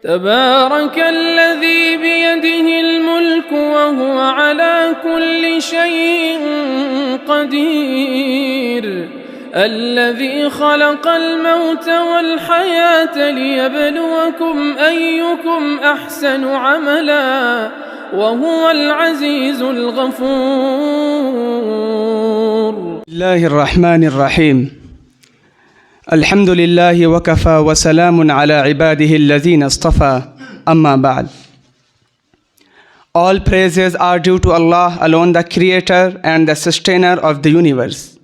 تبارك الذي بيده الملك وهو على كل شيء قدير الذي خلق الموت والحياة ليبلوكم أيكم أحسن عملا وهو العزيز الغفور. الله الرحمن الرحيم. الحمد لله وكفى وسلام على عباده الذين اصطفى. Amma ba'd. All praises are due to Allah alone, the creator and the sustainer of the universe.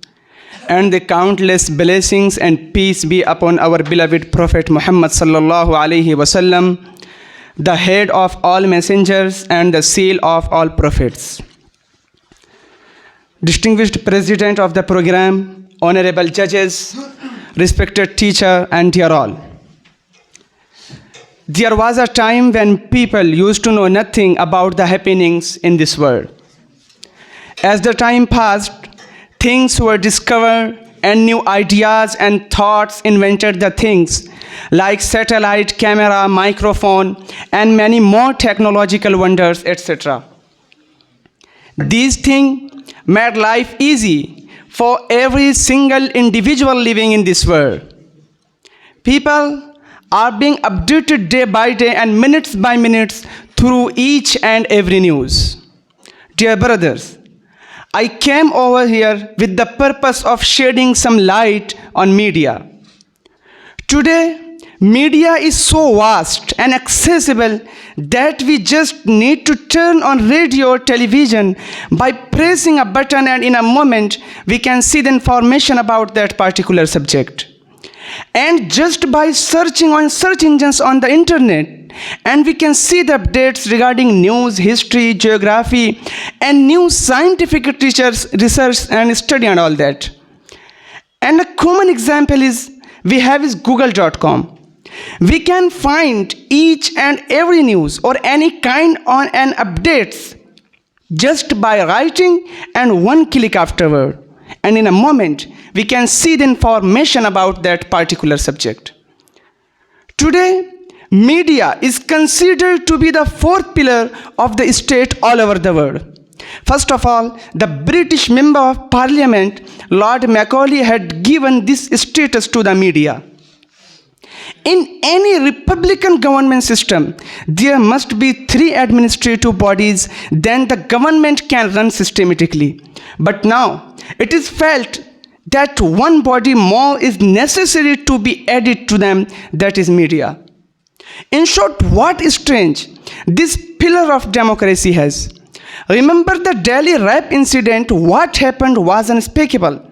And the countless blessings and peace be upon our beloved Prophet Muhammad sallallahu alaihi wasallam, the head of all messengers and the seal of all prophets. Distinguished President of the program, honorable judges, respected teacher, and dear all. There was a time when people used to know nothing about the happenings in this world. As the time passed, things were discovered and new ideas and thoughts invented the things like satellite, camera, microphone, and many more technological wonders, etc. These things made life easy for every single individual living in this world. People are being updated day by day and minutes by minutes through each and every news. Dear brothers, I came over here with the purpose of shedding some light on media. Today, media is so vast and accessible that we just need to turn on radio or television by pressing a button, and in a moment we can see the information about that particular subject. And just by searching on search engines on the internet, and we can see the updates regarding news, history, geography, and new scientific research and study and all that. And a common example is Google.com. We can find each and every news or any kind on an updates just by writing and one click afterward. And in a moment, we can see the information about that particular subject. Today, media is considered to be the fourth pillar of the state all over the world. First of all, the British Member of Parliament, Lord Macaulay, had given this status to the media. In any Republican government system, there must be 3 administrative bodies, then the government can run systematically. But now, it is felt that one body more is necessary to be added to them, that is media. In short, what is strange, this pillar of democracy has. Remember the Delhi rape incident, what happened was unspeakable.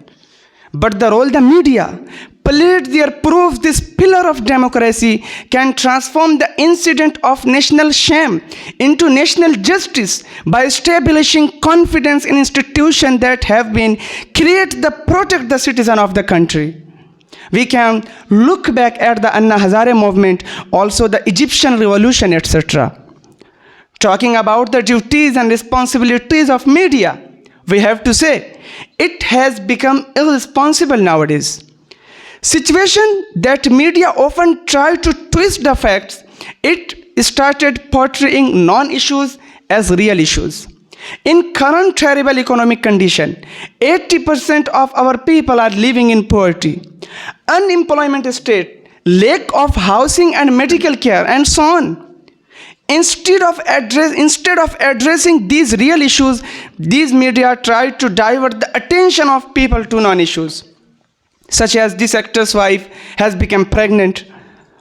But the role the media played there proves this pillar of democracy can transform the incident of national shame into national justice by establishing confidence in institutions that have been created to protect the citizen of the country. We can look back at the Anna Hazare movement, also the Egyptian revolution, etc. Talking about the duties and responsibilities of media, we have to say it has become irresponsible nowadays. Situation that media often try to twist the facts, it started portraying non-issues as real issues. In current terrible economic condition, 80% of our people are living in poverty, unemployment state, lack of housing and medical care, and so on. Instead of addressing these real issues, these media try to divert the attention of people to non-issues, such as this actor's wife has become pregnant,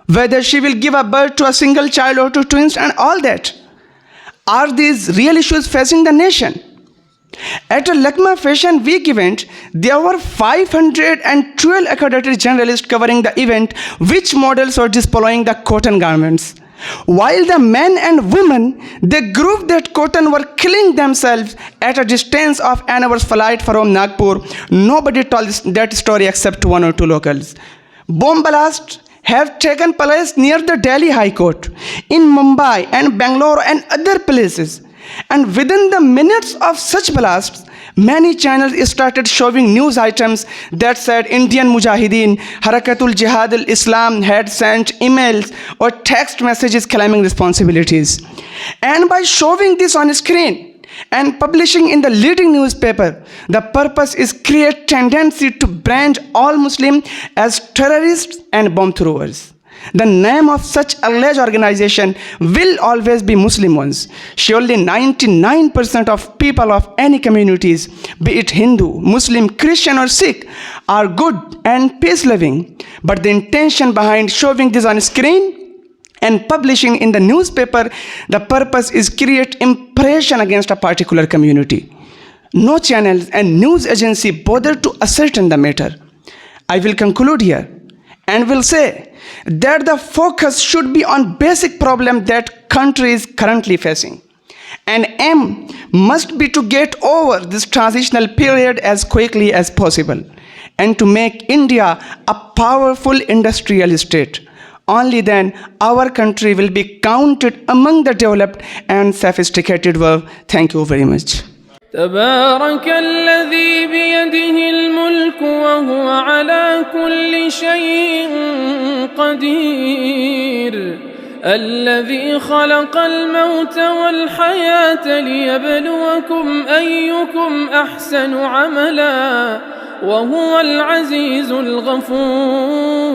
whether she will give a birth to a single child or to twins, and all that. Are these real issues facing the nation? At a Lucknow Fashion Week event, there were 512 accredited journalists covering the event, which models were displaying the cotton garments. While the men and women, the group that cotton were killing themselves at a distance of an hour's flight from Nagpur, nobody told that story except 1 or 2 locals. Bomb blasts have taken place near the Delhi High Court, in Mumbai and Bangalore and other places. And within the minutes of such blasts, Many channels started showing news items that said Indian Mujahideen, Harakatul Jihad al-Islam had sent emails or text messages claiming responsibilities. And by showing this on screen and publishing in the leading newspaper, the purpose is create tendency to brand all Muslims as terrorists and bomb throwers. The name of such alleged organization will always be Muslim ones. Surely 99% of people of any communities, be it Hindu, Muslim, Christian or Sikh, are good and peace-loving. But the intention behind showing this on screen and publishing in the newspaper, the purpose is create impression against a particular community. No channels and news agency bother to ascertain the matter. I will conclude here and will say that the focus should be on basic problem that country is currently facing. And aim must be to get over this transitional period as quickly as possible and to make India a powerful industrial state. Only then our country will be counted among the developed and sophisticated world. Thank you very much. تبارك الذي بيده الملك وهو على كل شيء قدير الذي خلق الموت والحياة ليبلوكم أيكم أحسن عملا وهو العزيز الغفور